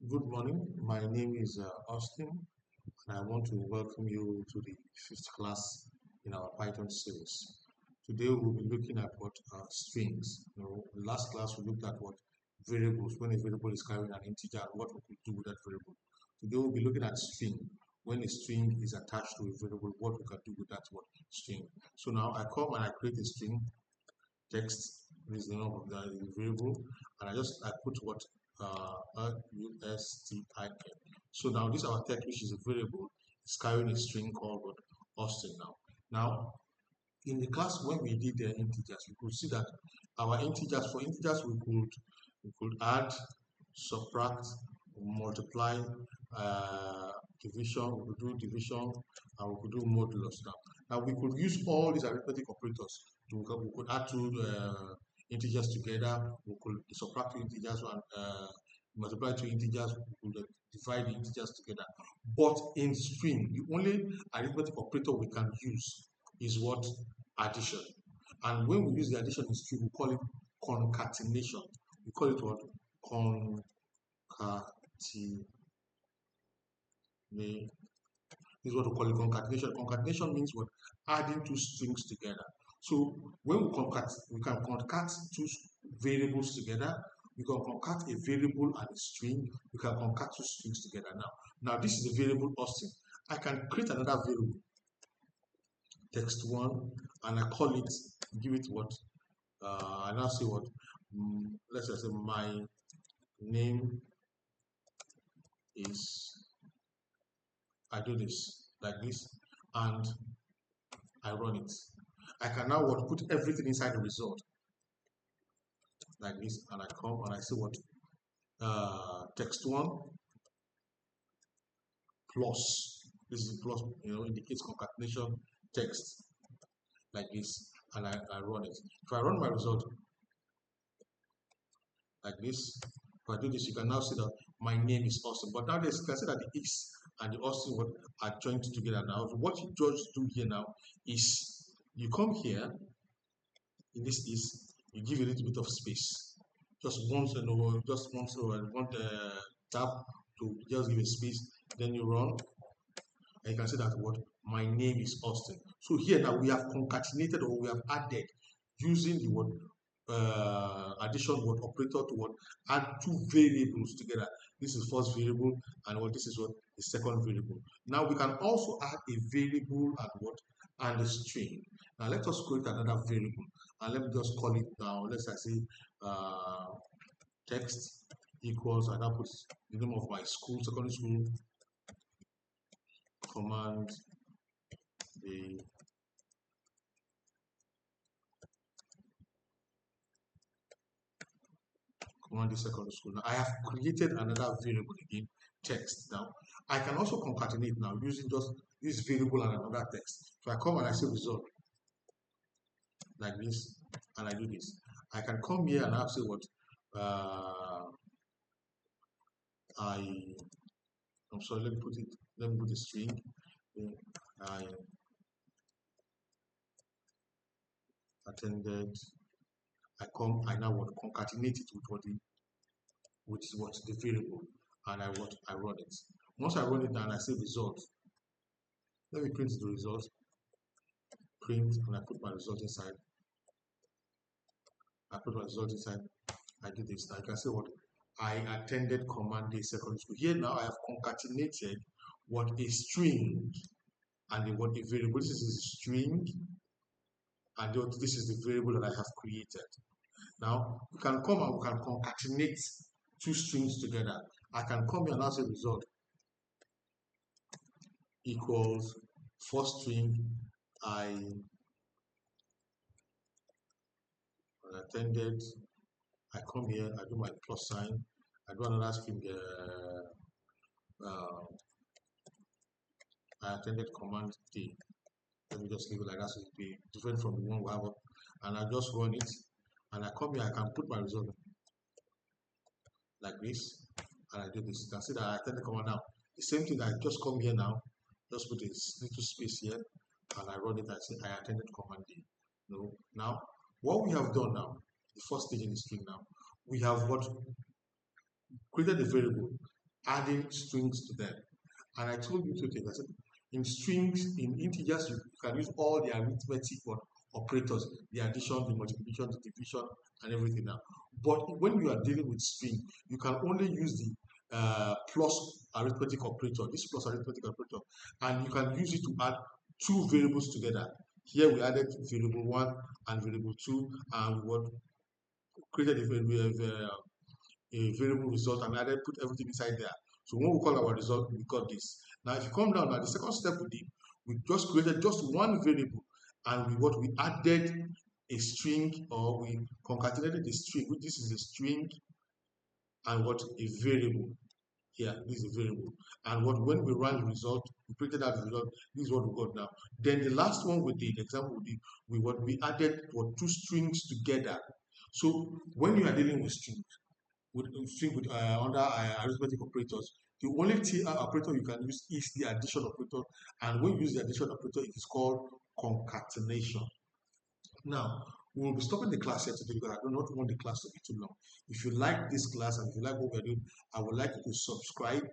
Good morning. My name is Austin, and I want to welcome you to the fifth class in our Python series. Today we'll be looking at what strings. Last class we looked at what variables when a variable is carrying an integer and what we could do with that variable. Today we'll be looking at string when a string is attached to a variable, what we can do with that what string. So now I come and I create a string text. This is the name of the variable, and I put what USTIN. So now this our text, which is a variable, is carrying a string called what Austin. Now in the class when we did the integers, we could see that our integers for integers we could add, subtract, multiply, division. We could do division, and we could do modulus. Now we could use all these arithmetic operators. We could add two integers together. We could subtract two integers and multiply two integers. We could divide the integers together. But in string, the only arithmetic operator we can use is what addition. And when we use the addition in string, we call it concatenation. We call it what concatenation. This is what we call it concatenation. Concatenation means what? Adding two strings together. So when we can concat two variables together. We can concat a variable and a string. We can concat two strings together. Now this is a variable Austin. I can create another variable, text1, and I call it, give it what? I now say what? Let's just say my name is, I do this like this, and I run it. I can now what? Put everything inside the result like this, and I come and I say what? Text1 plus, this is plus, indicates concatenation text like this, and I run it. If I run my result like this, if I do this, you can now see that my name is Austin. But now you can see that the X and the Austin what are joined together now. So what you just do here now is you come here in this is you give a little bit of space. Just once and over, just once over, and want tap to just give a space, then you run, and you can see that what my name is Austin. So here now we have concatenated or we have added using the word addition word operator to what add two variables together. This is first variable, and what this is what the second variable. Now we can also add a variable and what and a string. Now let us create another variable, and let me just call it now. Let's say uh, text equals, and I put the name of my school, secondary school, command the command the secondary school. Now I have created another variable again, text. Now I can also concatenate now using just this variable and another text. So I come and I say result like this, and I do this. I can come here and I say what I I'm sorry, let me put a string. I attended, I now want to concatenate it with what the variable, and I run it. Once I run it down, I say result. Let me print the result, print, and I put my result inside. I put my result inside. I do this. Now you can see what I attended command day secondary school. Here now I have concatenated what a string and what a variable. This is a string, and this is the variable that I have created. Now we can come and we can concatenate two strings together. I can come here and now say result equals first string I attended. I come here, I do my plus sign, I do another string. I attended command D. Let me just leave it like that so it'll be different from the one we have up. And I just run it, and I come here, I can put my result like this, and I do this. You can see that I attended command now. The same thing, I just come here now, just put this little space here, and I run it. I say I attended command D. No, now what we have done now, the first stage in the string now, we have what created a variable, adding strings to them. And I told you two things. I said, in strings, in integers, you can use all the arithmetic operators, the addition, the multiplication, the division, and everything now. But when you are dealing with string, you can only use the plus arithmetic operator, this plus arithmetic operator, and you can use it to add two variables together. Here we added variable 1 and variable 2, and what created a variable result and added put everything inside there. So when we call our result, we got this. Now, if you come down now, the second step we did, we just created just one variable, and we added a string, or we concatenated the string. This is a string, and what a variable. Here, this is a variable. And what when we ran the result, we printed out the result. This is what we got now. Then the last one we did, example we did, we added two strings together. So when you are dealing with strings, with under arithmetic operators, the only operator you can use is the addition operator, and when you use the addition operator, it is called concatenation. Now, we will be stopping the class here today because I do not want the class to be too long. If you like this class and if you like what we're doing, I would like you to subscribe,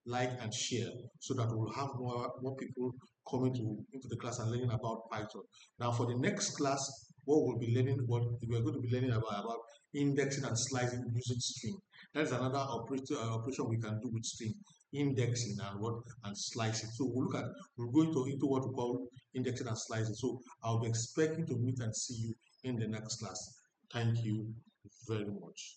like, and share so that we'll have more people coming into the class and learning about Python. Now, for the next class, what we're going to be learning about indexing and slicing using string. That is another operation we can do with string, indexing and slicing. So we'll go into what we call indexing and slicing. So I'll be expecting to meet and see you in the next class. Thank you very much.